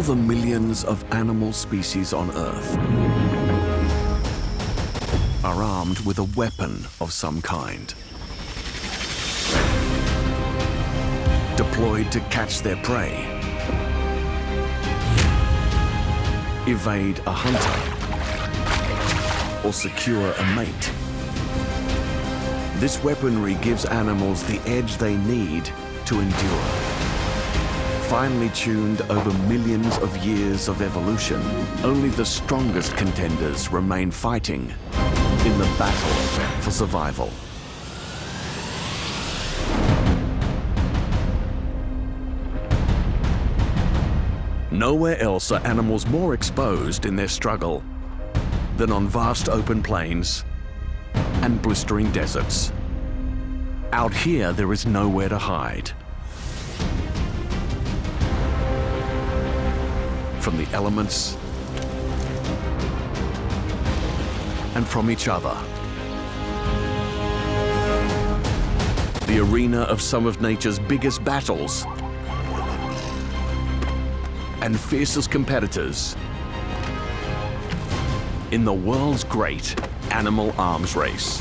the millions of animal species on Earth are armed with a weapon of some kind, deployed to catch their prey, evade a hunter, or secure a mate. This weaponry gives animals the edge they need to endure. Finely tuned over millions of years of evolution, only the strongest contenders remain fighting in the battle for survival. Nowhere else are animals more exposed in their struggle than on vast open plains and blistering deserts. Out here, there is nowhere to hide. From the elements and from each other. The arena of some of nature's biggest battles and fiercest competitors in the world's great animal arms race.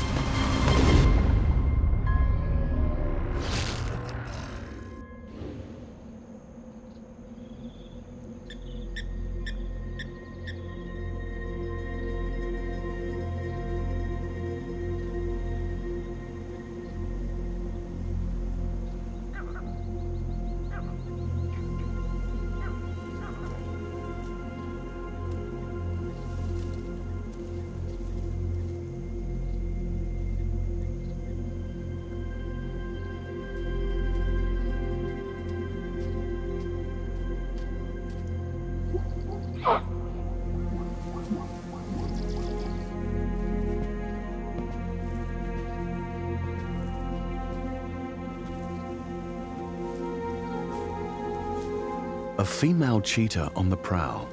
A female cheetah on the prowl.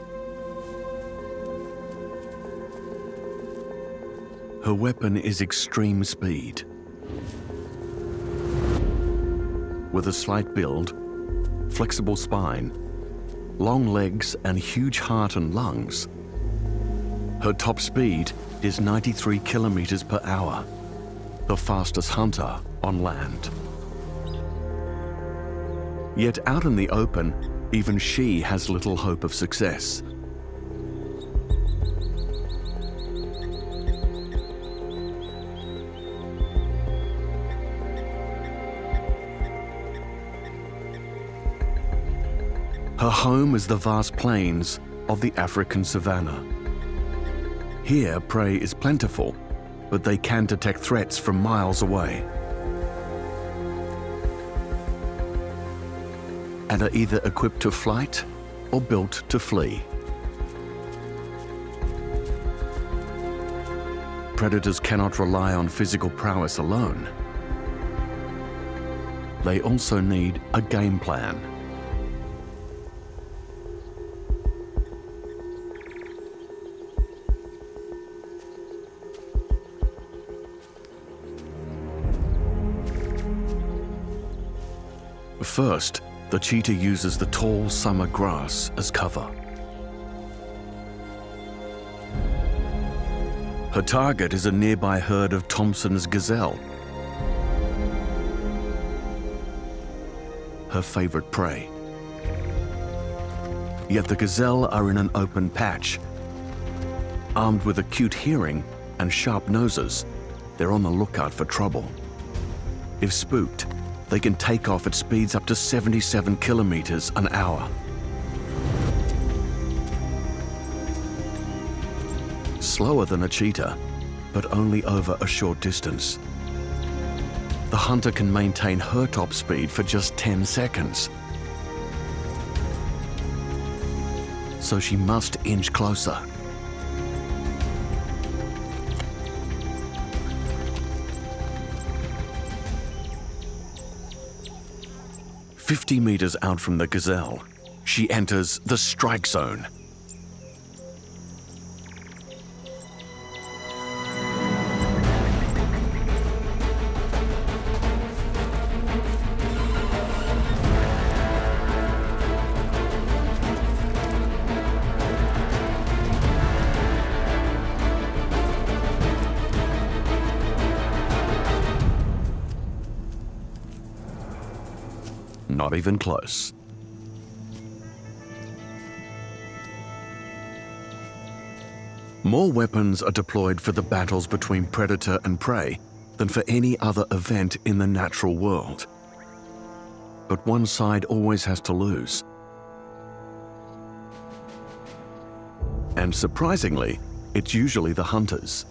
Her weapon is extreme speed. With a slight build, flexible spine, long legs and huge heart and lungs, her top speed is 93 kilometers per hour, the fastest hunter on land. Yet out in the open, even she has little hope of success. Her home is the vast plains of the African savanna. Here, prey is plentiful, but they can detect threats from miles away, and are either equipped to fight or built to flee. Predators cannot rely on physical prowess alone. They also need a game plan. First, the cheetah uses the tall summer grass as cover. Her target is a nearby herd of Thompson's gazelle, her favorite prey. Yet the gazelle are in an open patch. Armed with acute hearing and sharp noses, they're on the lookout for trouble. If spooked, they can take off at speeds up to 77 kilometers an hour. Slower than a cheetah, but only over a short distance. The hunter can maintain her top speed for just 10 seconds. So she must inch closer. "50 meters out from the gazelle, she enters the strike zone. Not even close. More weapons are deployed for the battles between predator and prey than for any other event in the natural world. But one side always has to lose. And surprisingly, it's usually the hunters.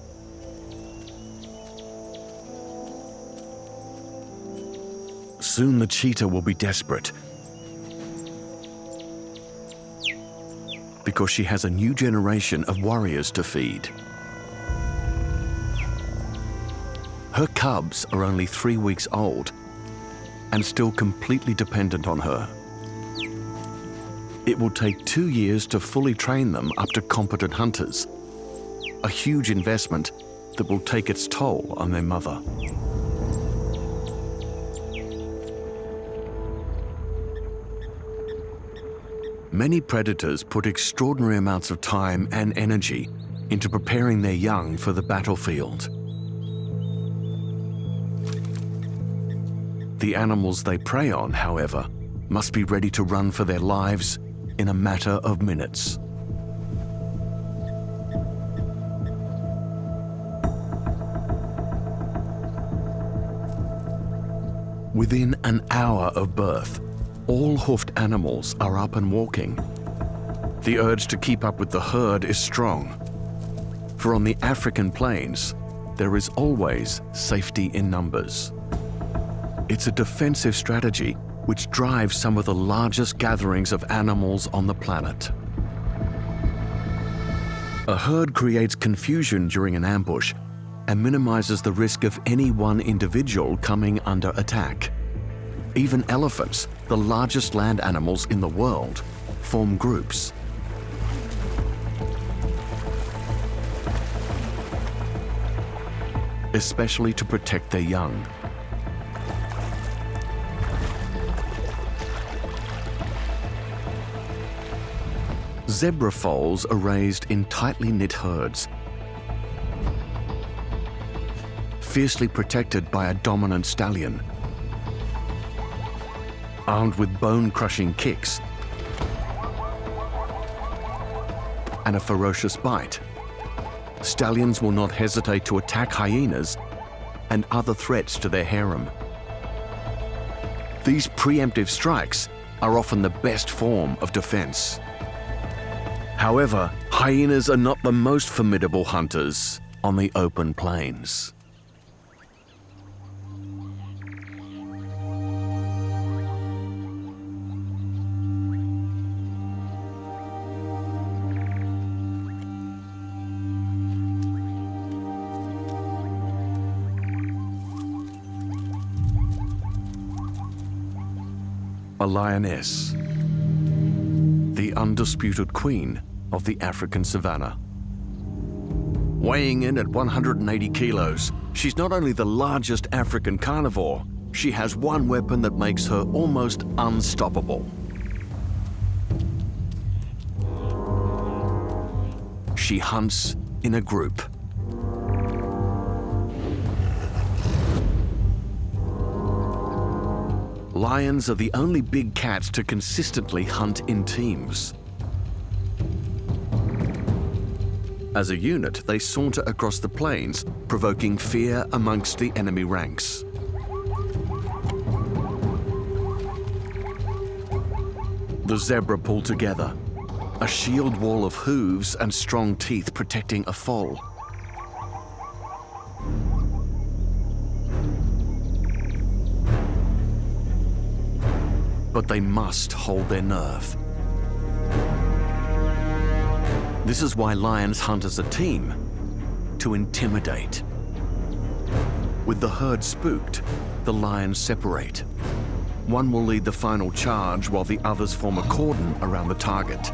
Soon the cheetah will be desperate because she has a new generation of warriors to feed. Her cubs are only 3 weeks old and still completely dependent on her. It will take 2 years to fully train them up to competent hunters, a huge investment that will take its toll on their mother. Many predators put extraordinary amounts of time and energy into preparing their young for the battlefield. The animals they prey on, however, must be ready to run for their lives in a matter of minutes. Within an hour of birth, all hoofed animals are up and walking. The urge to keep up with the herd is strong, for on the African plains, there is always safety in numbers. It's a defensive strategy which drives some of the largest gatherings of animals on the planet. A herd creates confusion during an ambush and minimizes the risk of any one individual coming under attack. Even elephants, the largest land animals in the world, form groups. Especially to protect their young. Zebra foals are raised in tightly knit herds, fiercely protected by a dominant stallion. Armed with bone-crushing kicks and a ferocious bite, stallions will not hesitate to attack hyenas and other threats to their harem. These preemptive strikes are often the best form of defense. However, hyenas are not the most formidable hunters on the open plains. A lioness, the undisputed queen of the African savanna. Weighing in at 180 kilos, she's not only the largest African carnivore, she has one weapon that makes her almost unstoppable. She hunts in a group. Lions are the only big cats to consistently hunt in teams. As a unit, they saunter across the plains, provoking fear amongst the enemy ranks. The zebra pull together, a shield wall of hooves and strong teeth protecting a foal. But they must hold their nerve. This is why lions hunt as a team, to intimidate. With the herd spooked, the lions separate. One will lead the final charge while the others form a cordon around the target.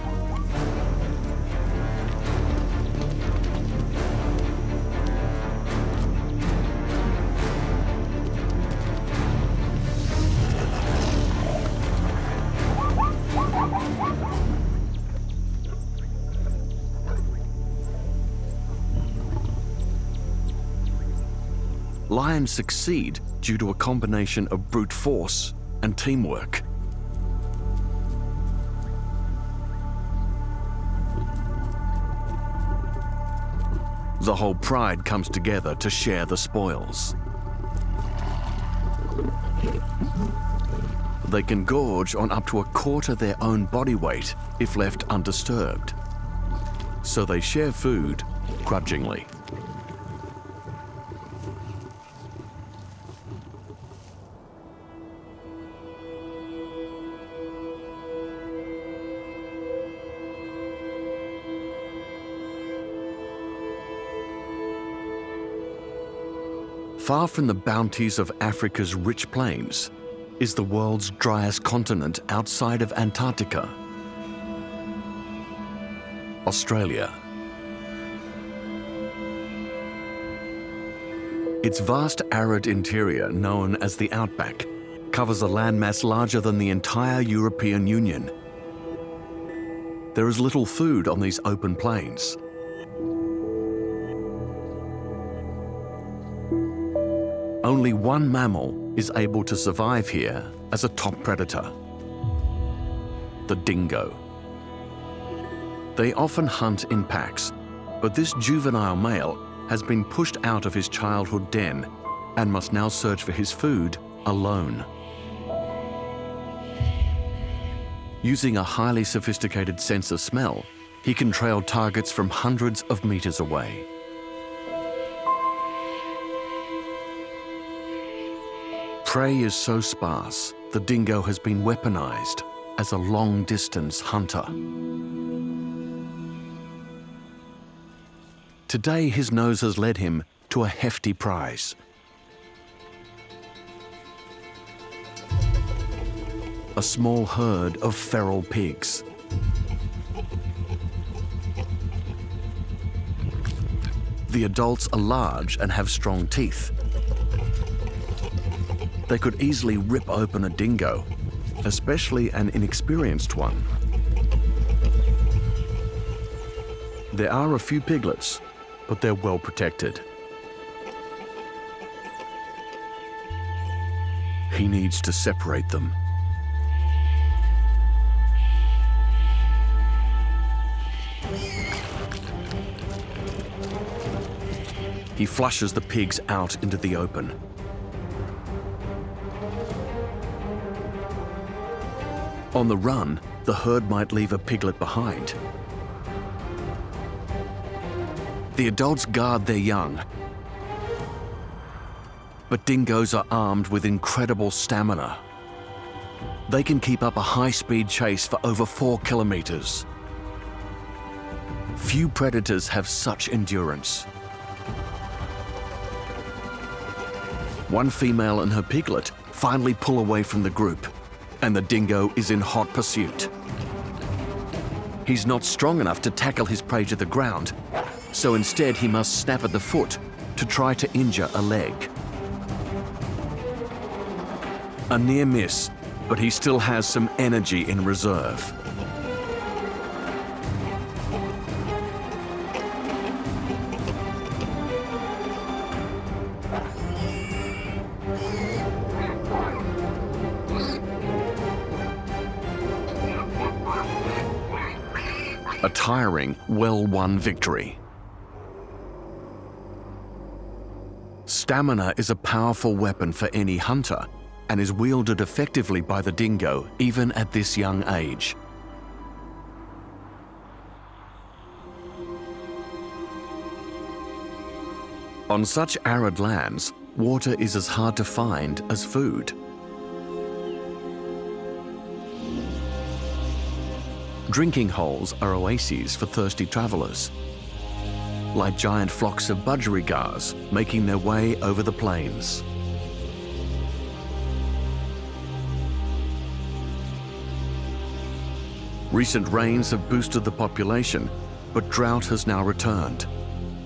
Lions succeed due to a combination of brute force and teamwork. The whole pride comes together to share the spoils. They can gorge on up to a quarter their own body weight if left undisturbed. So they share food grudgingly. Far from the bounties of Africa's rich plains is the world's driest continent outside of Antarctica, Australia. Its vast arid interior, known as the outback, covers a landmass larger than the entire European Union. There is little food on these open plains. Only one mammal is able to survive here as a top predator: the dingo. They often hunt in packs, but this juvenile male has been pushed out of his childhood den and must now search for his food alone. Using a highly sophisticated sense of smell, he can trail targets from hundreds of meters away. Prey is so sparse, the dingo has been weaponized as a long-distance hunter. Today, his nose has led him to a hefty prize. A small herd of feral pigs. The adults are large and have strong teeth. They could easily rip open a dingo, especially an inexperienced one. There are a few piglets, but they're well protected. He needs to separate them. He flushes the pigs out into the open. On the run, the herd might leave a piglet behind. The adults guard their young, but dingoes are armed with incredible stamina. They can keep up a high-speed chase for over 4 kilometers. Few predators have such endurance. One female and her piglet finally pull away from the group, and the dingo is in hot pursuit. He's not strong enough to tackle his prey to the ground, so instead he must snap at the foot to try to injure a leg. A near miss, but he still has some energy in reserve. A tiring, well-won victory. Stamina is a powerful weapon for any hunter and is wielded effectively by the dingo even at this young age. On such arid lands, water is as hard to find as food. Drinking holes are oases for thirsty travelers, like giant flocks of budgerigars making their way over the plains. Recent rains have boosted the population, but drought has now returned,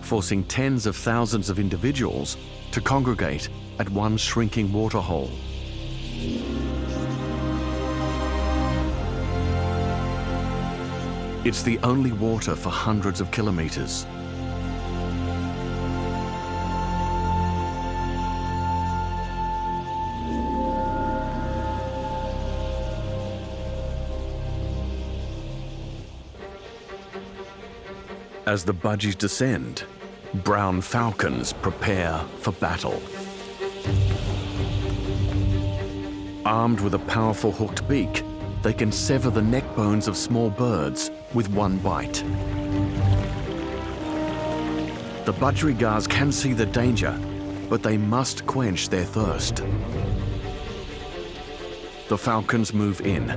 forcing tens of thousands of individuals to congregate at one shrinking waterhole. It's the only water for hundreds of kilometers. As the budgies descend, Brown falcons prepare for battle. Armed with a powerful hooked beak, they can sever the neck bones of small birds with one bite. The budgerigars can see the danger, but they must quench their thirst. The falcons move in,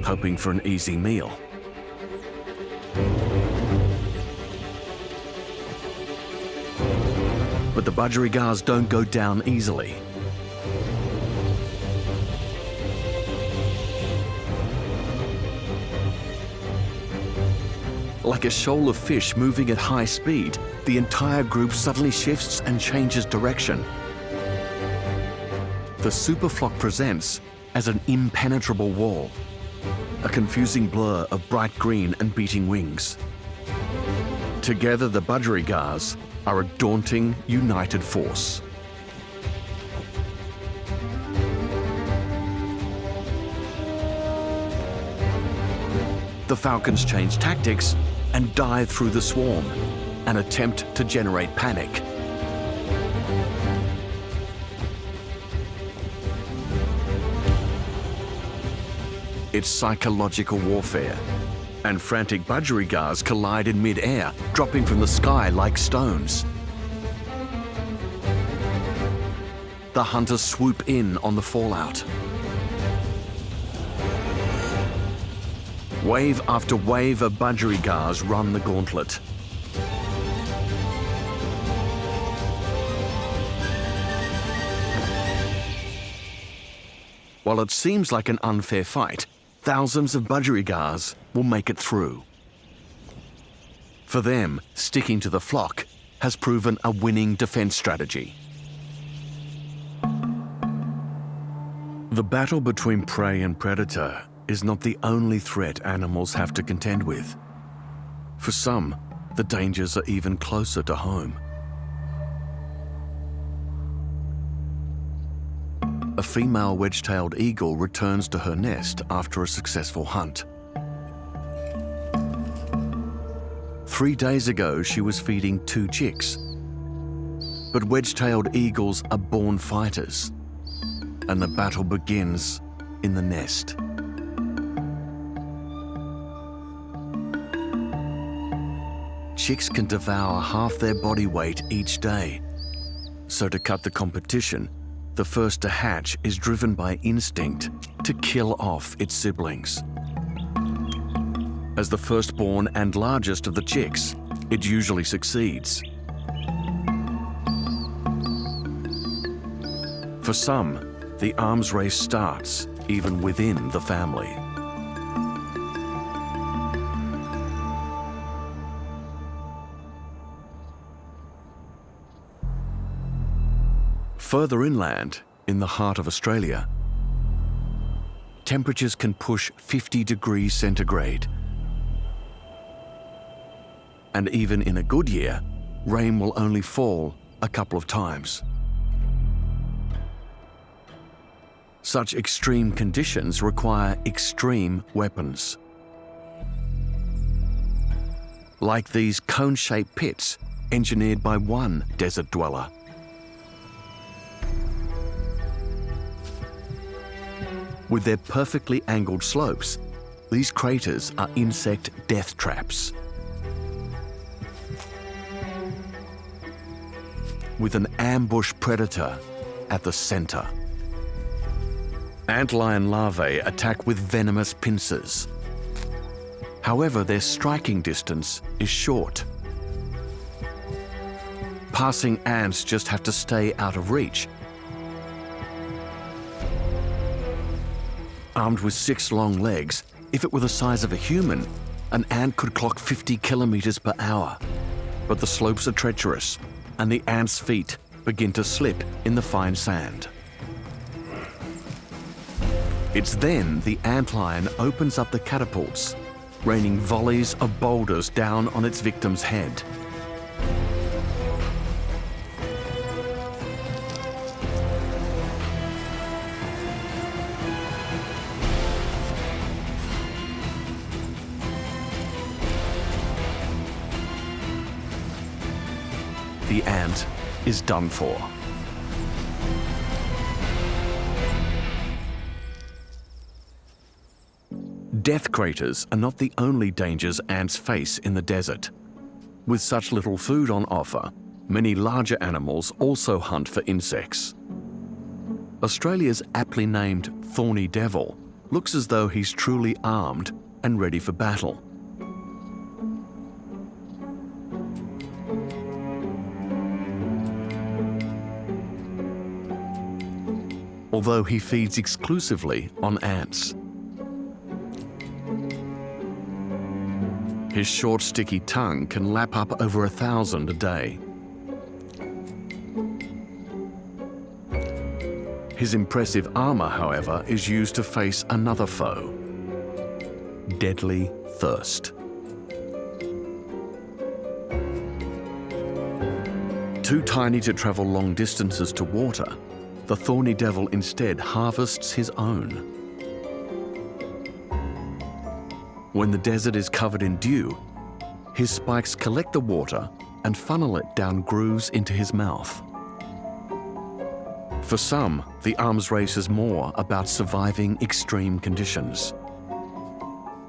hoping for an easy meal. But the budgerigars don't go down easily. Like a shoal of fish moving at high speed, the entire group suddenly shifts and changes direction. The superflock presents as an impenetrable wall, a confusing blur of bright green and beating wings. Together, the budgerigars are a daunting, united force. The falcons change tactics and dive through the swarm, an attempt to generate panic. It's psychological warfare, and frantic budgerigars collide in mid-air, dropping from the sky like stones. The hunters swoop in on the fallout. Wave after wave of budgerigars run the gauntlet. While it seems like an unfair fight, thousands of budgerigars will make it through. For them, sticking to the flock has proven a winning defense strategy. The battle between prey and predator is not the only threat animals have to contend with. For some, the dangers are even closer to home. A female wedge-tailed eagle returns to her nest after a successful hunt. 3 days ago, she was feeding 2 chicks. But wedge-tailed eagles are born fighters, and the battle begins in the nest. Chicks can devour half their body weight each day. So to cut the competition, the first to hatch is driven by instinct to kill off its siblings. As the firstborn and largest of the chicks, it usually succeeds. For some, the arms race starts even within the family. Further inland, in the heart of Australia, temperatures can push 50 degrees centigrade. And even in a good year, rain will only fall a couple of times. Such extreme conditions require extreme weapons. Like these cone-shaped pits engineered by one desert dweller. With their perfectly angled slopes, these craters are insect death traps. With an ambush predator at the center. Antlion larvae attack with venomous pincers. However, their striking distance is short. Passing ants just have to stay out of reach. Armed with 6 long legs, if it were the size of a human, an ant could clock 50 kilometers per hour. But the slopes are treacherous, and the ant's feet begin to slip in the fine sand. It's then the antlion opens up the catapults, raining volleys of boulders down on its victim's head. the ant is done for. Death craters are not the only dangers ants face in the desert. With such little food on offer, many larger animals also hunt for insects. Australia's aptly named thorny devil looks as though he's truly armed and ready for battle. Although he feeds exclusively on ants. His short, sticky tongue can lap up over 1,000 a day. His impressive armor, however, is used to face another foe: deadly thirst. Too tiny to travel long distances to water, the thorny devil instead harvests his own. When the desert is covered in dew, his spikes collect the water and funnel it down grooves into his mouth. For some, the arms race is more about surviving extreme conditions.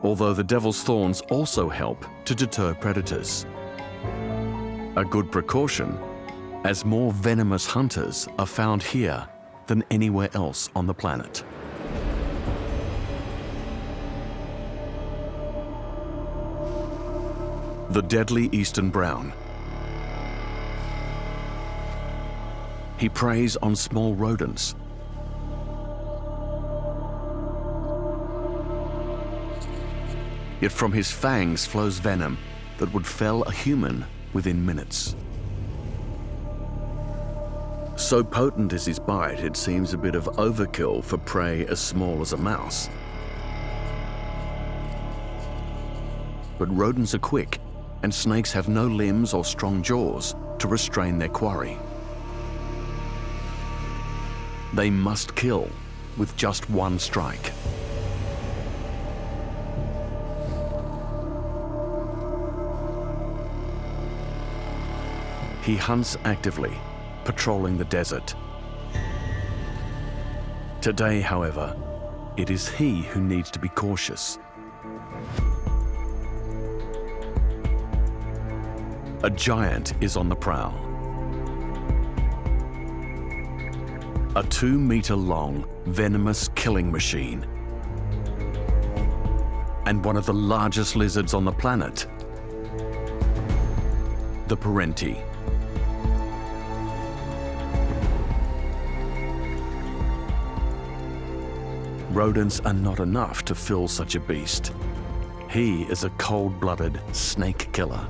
Although the devil's thorns also help to deter predators. A good precaution, as more venomous hunters are found here than anywhere else on the planet. The deadly eastern brown. He preys on small rodents. Yet from his fangs flows venom that would fell a human within minutes. So potent is his bite, it seems a bit of overkill for prey as small as a mouse. But rodents are quick, and snakes have no limbs or strong jaws to restrain their quarry. They must kill with just one strike. He hunts actively, patrolling the desert. Today, however, it is he who needs to be cautious. A giant is on the prowl. A 2-meter-long, venomous killing machine. And one of the largest lizards on the planet, the Parenti. Rodents are not enough to fill such a beast. He is a cold-blooded snake killer.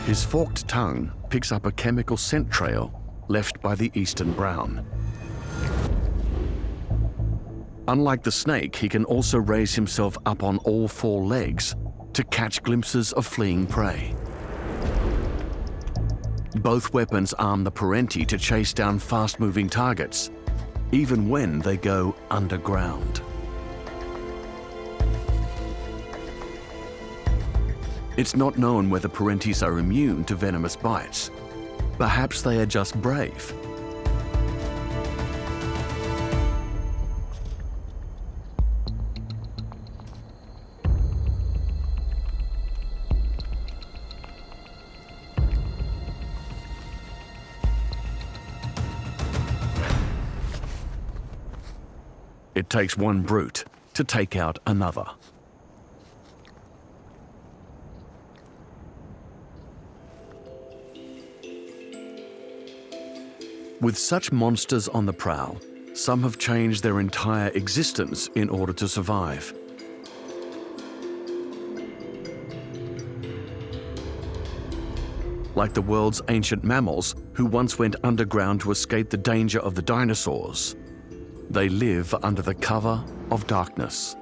His forked tongue picks up a chemical scent trail left by the eastern brown. Unlike the snake, he can also raise himself up on all 4 legs to catch glimpses of fleeing prey. Both weapons arm the Parenti to chase down fast-moving targets, even when they go underground. It's not known whether Parentis are immune to venomous bites. Perhaps they are just brave. It takes one brute to take out another. With such monsters on the prowl, some have changed their entire existence in order to survive. Like the world's ancient mammals who once went underground to escape the danger of the dinosaurs, they live under the cover of darkness.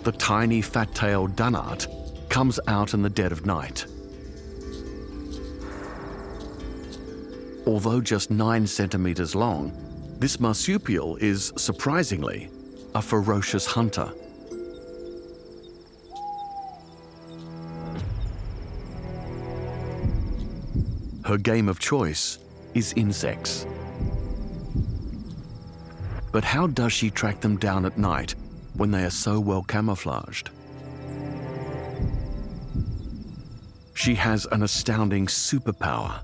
The tiny fat-tailed dunnart comes out in the dead of night. Although just 9 centimeters long, this marsupial is, surprisingly, a ferocious hunter. Her game of choice is insects. But how does she track them down at night when they are so well camouflaged? She has an astounding superpower,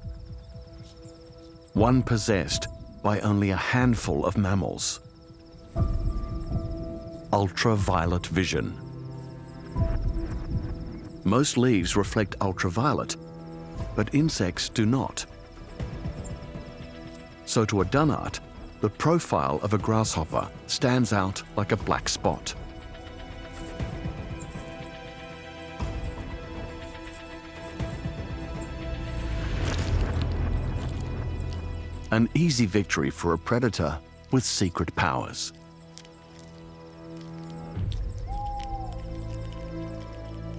one possessed by only a handful of mammals: ultraviolet vision. Most leaves reflect ultraviolet, but insects do not. So to a Dunnart, the profile of a grasshopper stands out like a black spot. An easy victory for a predator with secret powers.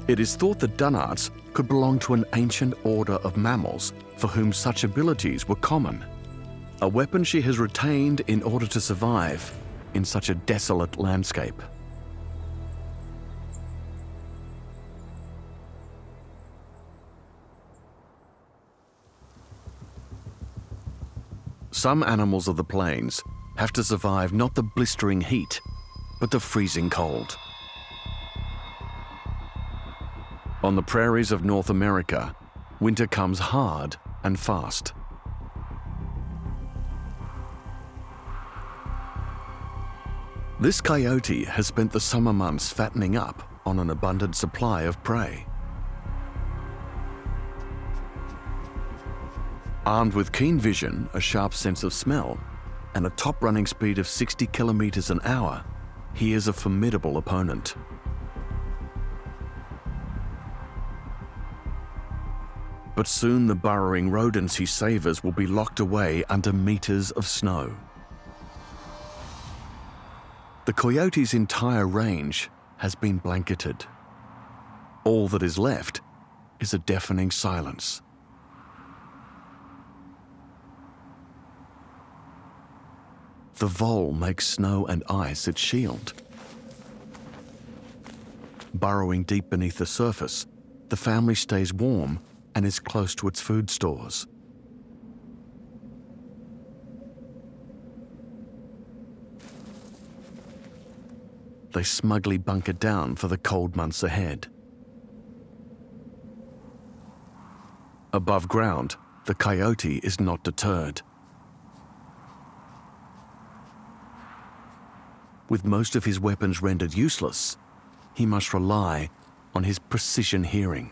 It is thought that Dunnarts could belong to an ancient order of mammals for whom such abilities were common, a weapon she has retained in order to survive in such a desolate landscape. Some animals of the plains have to survive not the blistering heat, but the freezing cold. On the prairies of North America, winter comes hard and fast. This coyote has spent the summer months fattening up on an abundant supply of prey. Armed with keen vision, a sharp sense of smell, and a top running speed of 60 kilometers an hour, he is a formidable opponent. But soon the burrowing rodents he savors will be locked away under meters of snow. The coyote's entire range has been blanketed. All that is left is a deafening silence. The vole makes snow and ice its shield. Burrowing deep beneath the surface, the family stays warm and is close to its food stores. They smugly bunker down for the cold months ahead. Above ground, the coyote is not deterred. With most of his weapons rendered useless, he must rely on his precision hearing.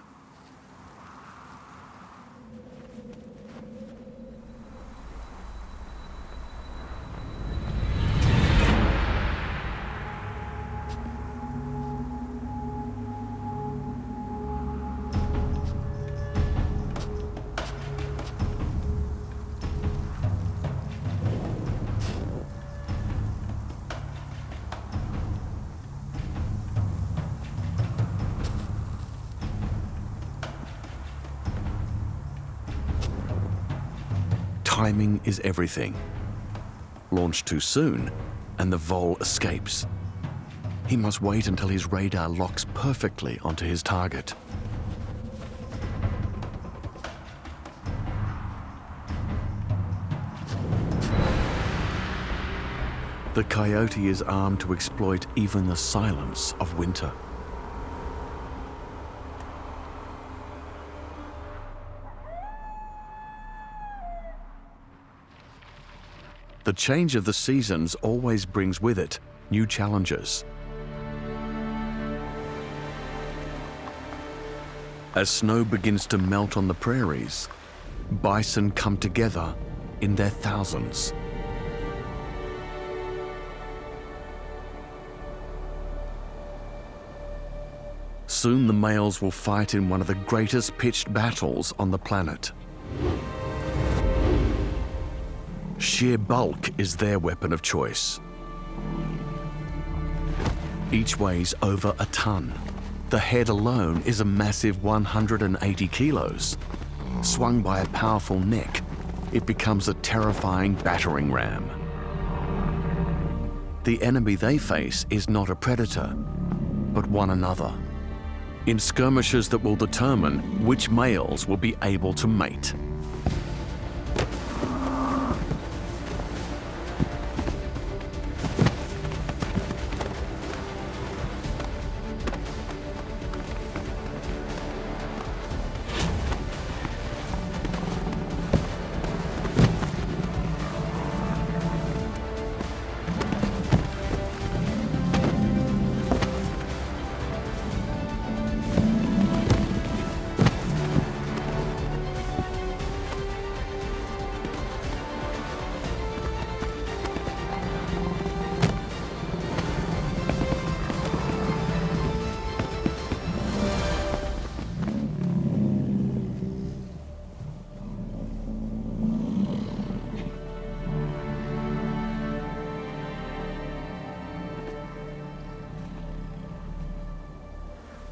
Timing is everything. Launch too soon, and the vole escapes. He must wait until his radar locks perfectly onto his target. The coyote is armed to exploit even the silence of winter. The change of the seasons always brings with it new challenges. As snow begins to melt on the prairies, bison come together in their thousands. Soon the males will fight in one of the greatest pitched battles on the planet. Sheer bulk is their weapon of choice. Each weighs over a ton. The head alone is a massive 180 kilos, swung by a powerful neck it becomes a terrifying battering ram. The enemy they face is not a predator, but one another, in skirmishes that will determine which males will be able to mate.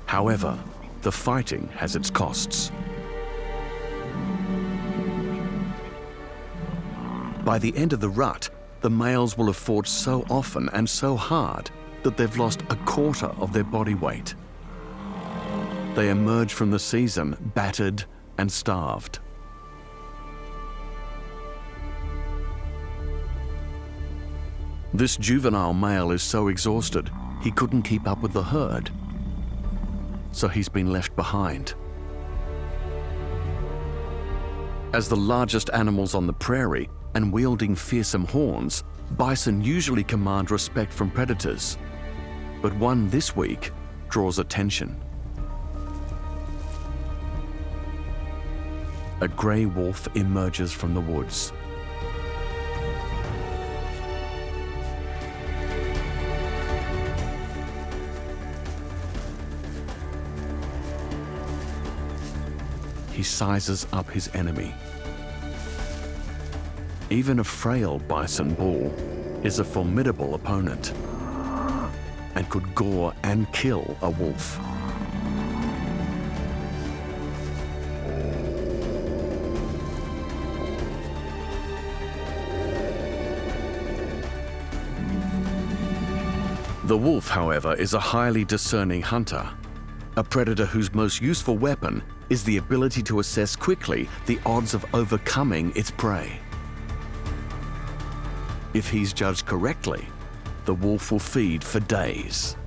However, the fighting has its costs. By the end of the rut, the males will have fought so often and so hard that they've lost a quarter of their body weight. They emerge from the season battered and starved. This juvenile male is so exhausted, he couldn't keep up with the herd, so he's been left behind. As the largest animals on the prairie and wielding fearsome horns, bison usually command respect from predators, but one this week draws attention. A grey wolf emerges from the woods. He sizes up his enemy. Even a frail bison bull is a formidable opponent and could gore and kill a wolf. The wolf, however, is a highly discerning hunter, a predator whose most useful weapon is the ability to assess quickly the odds of overcoming its prey. If he's judged correctly, the wolf will feed for days.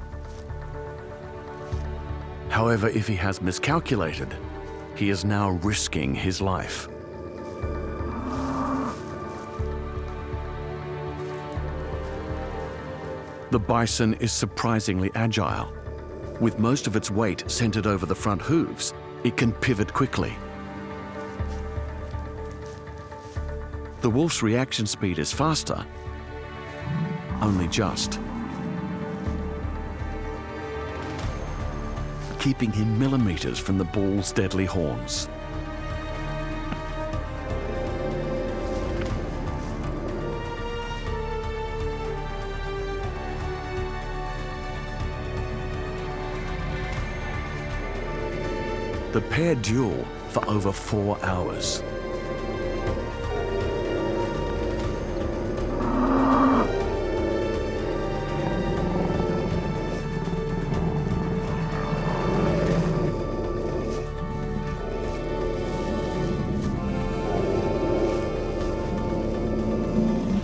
However, if he has miscalculated, he is now risking his life. The bison is surprisingly agile. With most of its weight centered over the front hooves, it can pivot quickly. The wolf's reaction speed is faster, only just, keeping him millimeters from the bull's deadly horns. The pair duel for over 4 hours.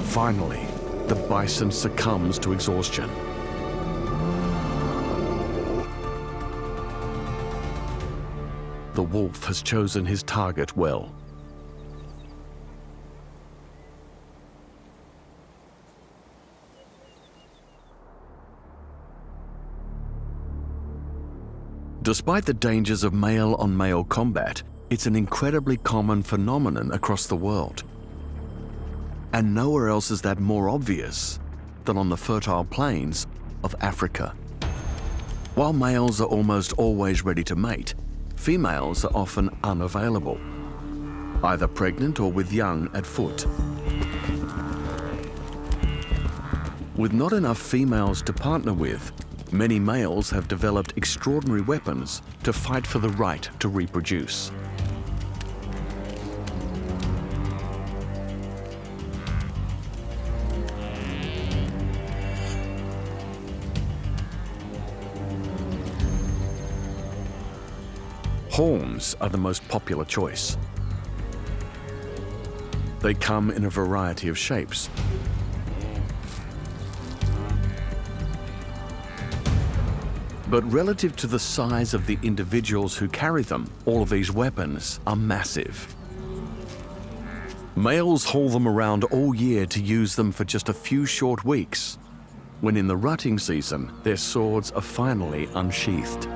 Finally, the bison succumbs to exhaustion. The wolf has chosen his target well. Despite the dangers of male-on-male combat, it's an incredibly common phenomenon across the world. And nowhere else is that more obvious than on the fertile plains of Africa. While males are almost always ready to mate, females are often unavailable, either pregnant or with young at foot. With not enough females to partner with, many males have developed extraordinary weapons to fight for the right to reproduce. Horns are the most popular choice. They come in a variety of shapes. But relative to the size of the individuals who carry them, all of these weapons are massive. Males haul them around all year to use them for just a few short weeks, when in the rutting season, their swords are finally unsheathed.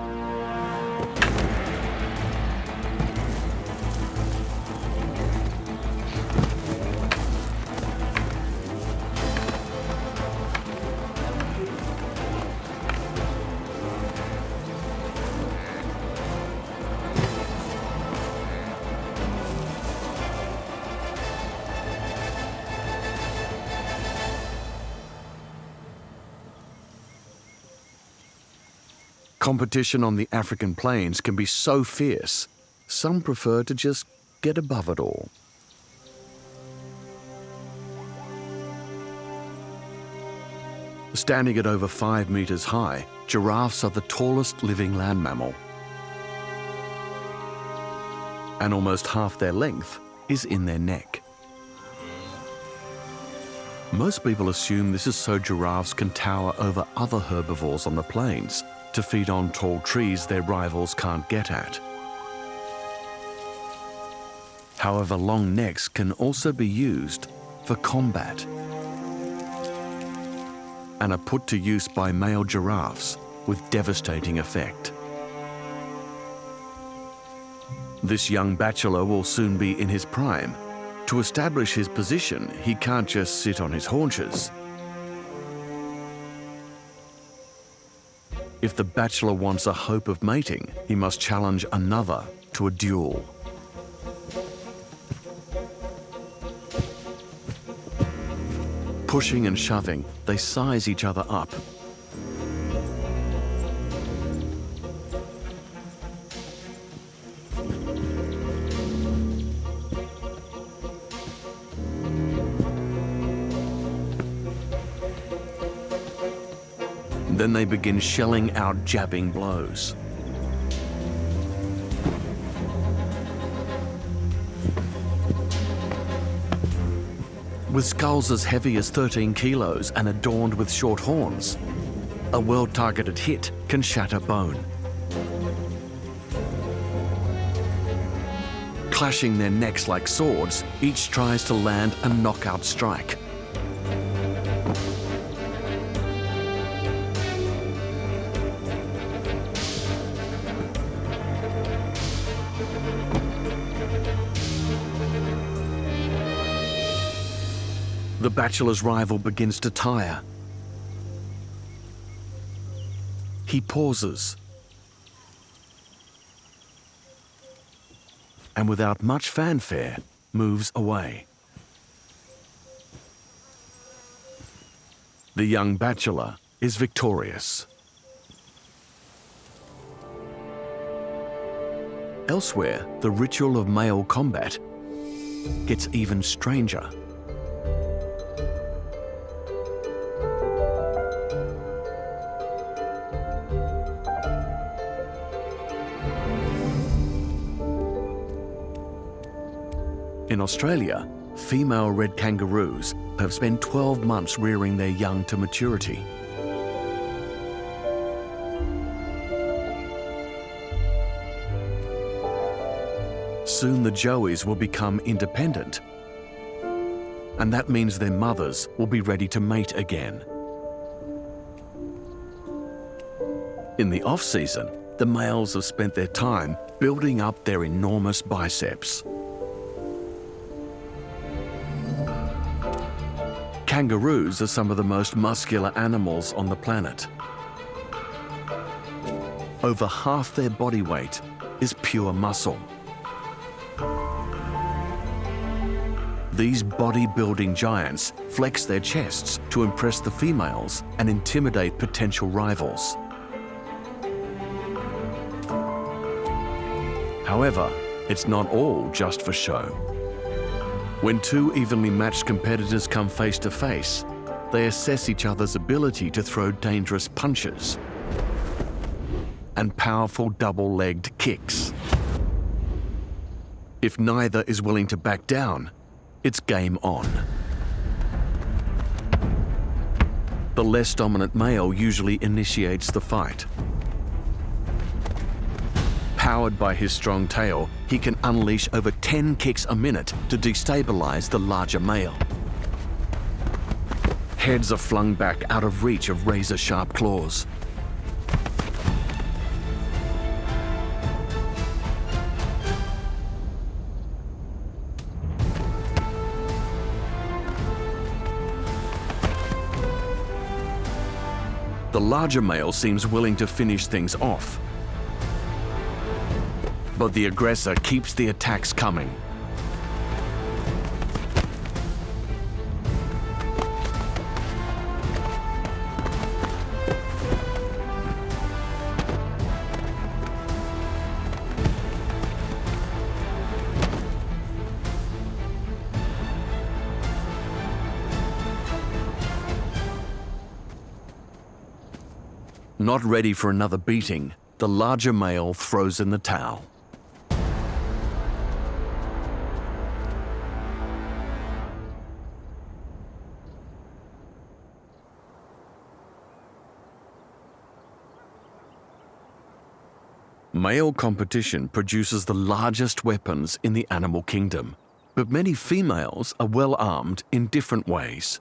Competition on the African plains can be so fierce, some prefer to just get above it all. Standing at over 5 meters high, giraffes are the tallest living land mammal. And almost half their length is in their neck. Most people assume this is so giraffes can tower over other herbivores on the plains, to feed on tall trees their rivals can't get at. However, long necks can also be used for combat and are put to use by male giraffes with devastating effect. This young bachelor will soon be in his prime. To establish his position, he can't just sit on his haunches. If the bachelor wants a hope of mating, he must challenge another to a duel. Pushing and shoving, they size each other up. Then they begin shelling out jabbing blows. With skulls as heavy as 13 kilos and adorned with short horns, a well-targeted hit can shatter bone. Clashing their necks like swords, each tries to land a knockout strike. The bachelor's rival begins to tire. He pauses, and without much fanfare, moves away. The young bachelor is victorious. Elsewhere, the ritual of male combat gets even stranger. In Australia, female red kangaroos have spent 12 months rearing their young to maturity. Soon the joeys will become independent, and that means their mothers will be ready to mate again. In the off-season, the males have spent their time building up their enormous biceps. Kangaroos are some of the most muscular animals on the planet. Over half their body weight is pure muscle. These bodybuilding giants flex their chests to impress the females and intimidate potential rivals. However, it's not all just for show. When two evenly matched competitors come face to face, they assess each other's ability to throw dangerous punches and powerful double-legged kicks. If neither is willing to back down, it's game on. The less dominant male usually initiates the fight. Powered by his strong tail, he can unleash over 10 kicks a minute to destabilize the larger male. Heads are flung back out of reach of razor-sharp claws. The larger male seems willing to finish things off. But the aggressor keeps the attacks coming. Not ready for another beating, the larger male throws in the towel. Male competition produces the largest weapons in the animal kingdom, but many females are well armed in different ways.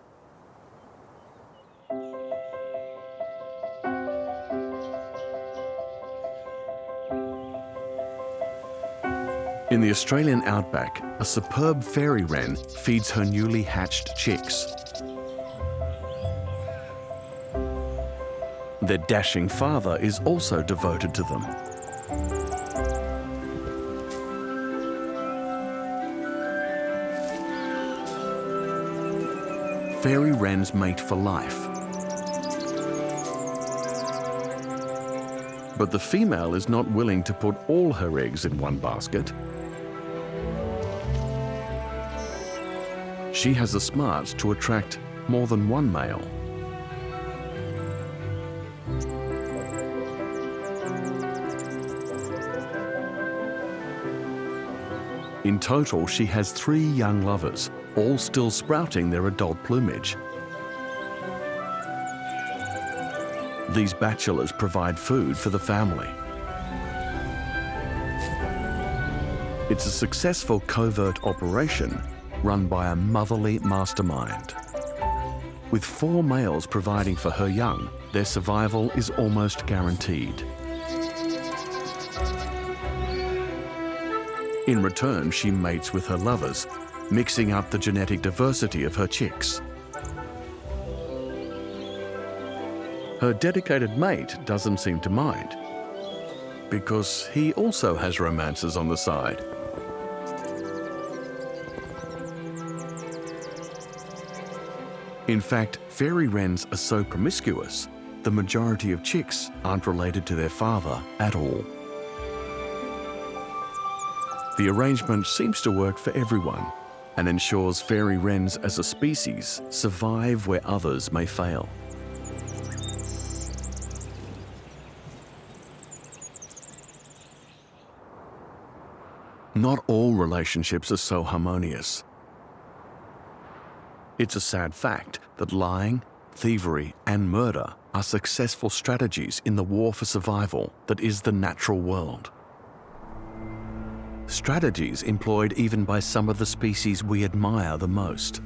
In the Australian outback, a superb fairy wren feeds her newly hatched chicks. Their dashing father is also devoted to them. Fairy wrens mate for life. But the female is not willing to put all her eggs in one basket. She has the smarts to attract more than one male. In total, she has 3 young lovers, all still sprouting their adult plumage. These bachelors provide food for the family. It's a successful covert operation run by a motherly mastermind. With 4 males providing for her young, their survival is almost guaranteed. In return, she mates with her lovers, mixing up the genetic diversity of her chicks. Her dedicated mate doesn't seem to mind, because he also has romances on the side. In fact, fairy wrens are so promiscuous, the majority of chicks aren't related to their father at all. The arrangement seems to work for everyone and ensures fairy wrens as a species survive where others may fail. Not all relationships are so harmonious. It's a sad fact that lying, thievery, and murder are successful strategies in the war for survival that is the natural world. Strategies employed even by some of the species we admire the most.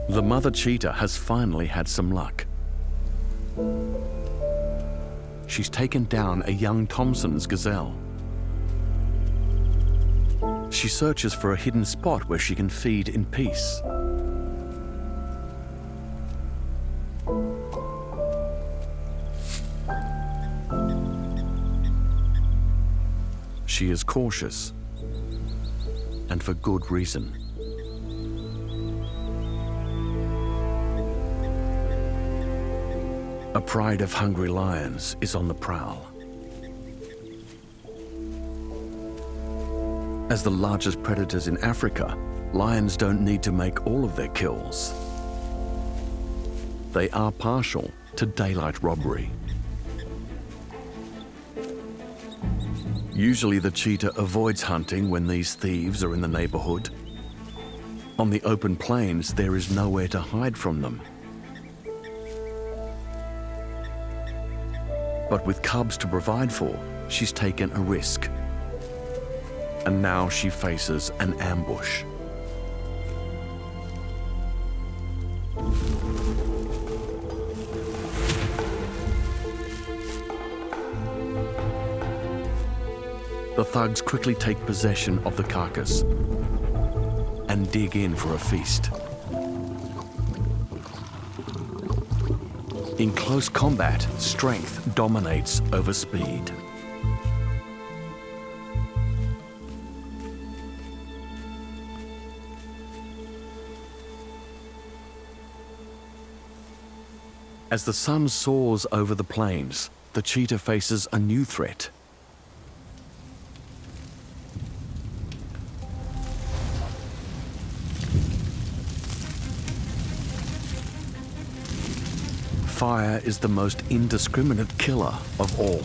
The mother cheetah has finally had some luck. She's taken down a young Thomson's gazelle. She searches for a hidden spot where she can feed in peace. She is cautious, and for good reason. A pride of hungry lions is on the prowl. As the largest predators in Africa, lions don't need to make all of their kills. They are partial to daylight robbery. Usually the cheetah avoids hunting when these thieves are in the neighborhood. On the open plains, there is nowhere to hide from them. But with cubs to provide for, she's taken a risk. And now she faces an ambush. The thugs quickly take possession of the carcass and dig in for a feast. In close combat, strength dominates over speed. As the sun soars over the plains, the cheetah faces a new threat. Fire is the most indiscriminate killer of all.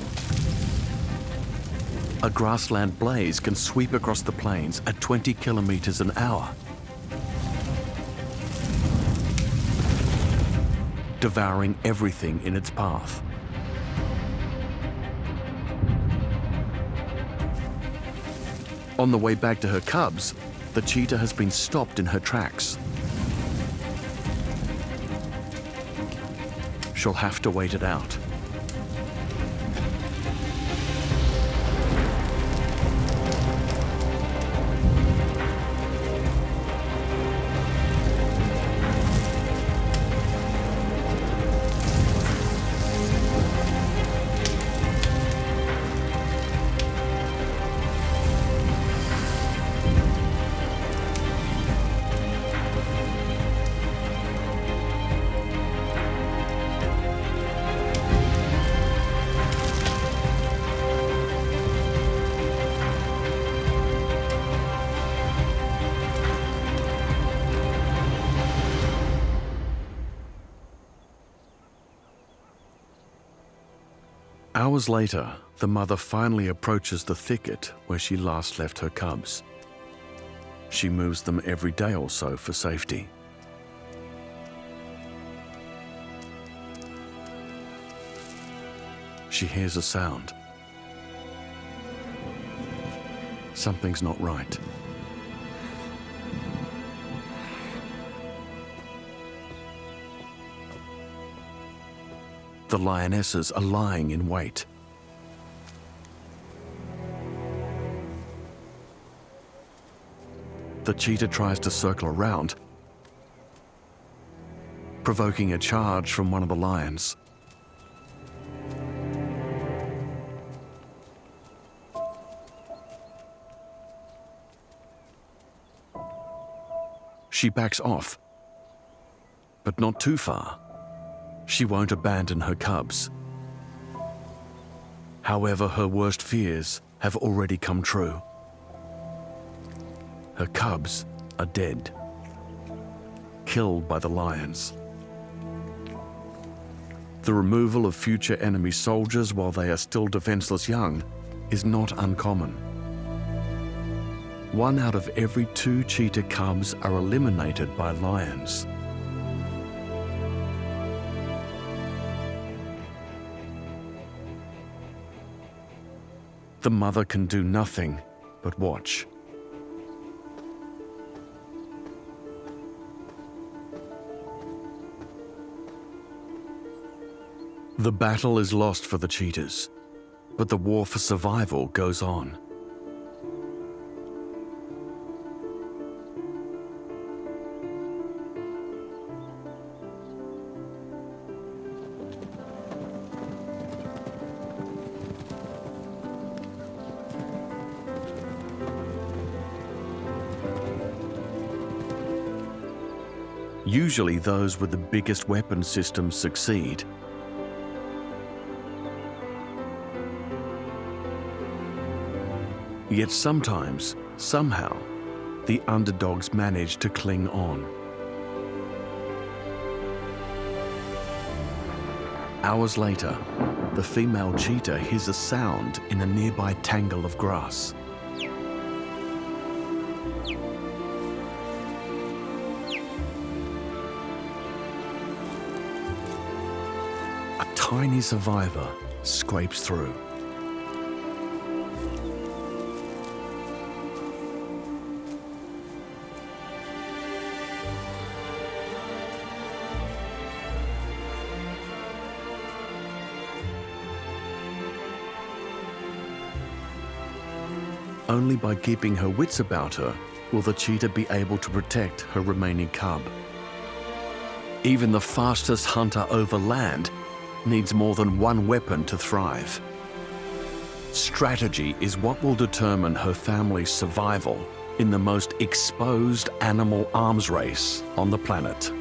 A grassland blaze can sweep across the plains at 20 kilometers an hour, devouring everything in its path. On the way back to her cubs, the cheetah has been stopped in her tracks. She'll have to wait it out. Hours later, the mother finally approaches the thicket where she last left her cubs. She moves them every day or so for safety. She hears a sound. Something's not right. The lionesses are lying in wait. The cheetah tries to circle around, provoking a charge from one of the lions. She backs off, but not too far. She won't abandon her cubs. However, her worst fears have already come true. Her cubs are dead, killed by the lions. The removal of future enemy soldiers while they are still defenseless young is not uncommon. 1 out of every 2 cheetah cubs are eliminated by lions. The mother can do nothing but watch. The battle is lost for the cheetahs, but the war for survival goes on. Usually those with the biggest weapon systems succeed. Yet sometimes, somehow, the underdogs manage to cling on. Hours later, the female cheetah hears a sound in a nearby tangle of grass. A tiny survivor scrapes through. Only by keeping her wits about her will the cheetah be able to protect her remaining cub. Even the fastest hunter over land needs more than one weapon to thrive. Strategy is what will determine her family's survival in the most exposed animal arms race on the planet.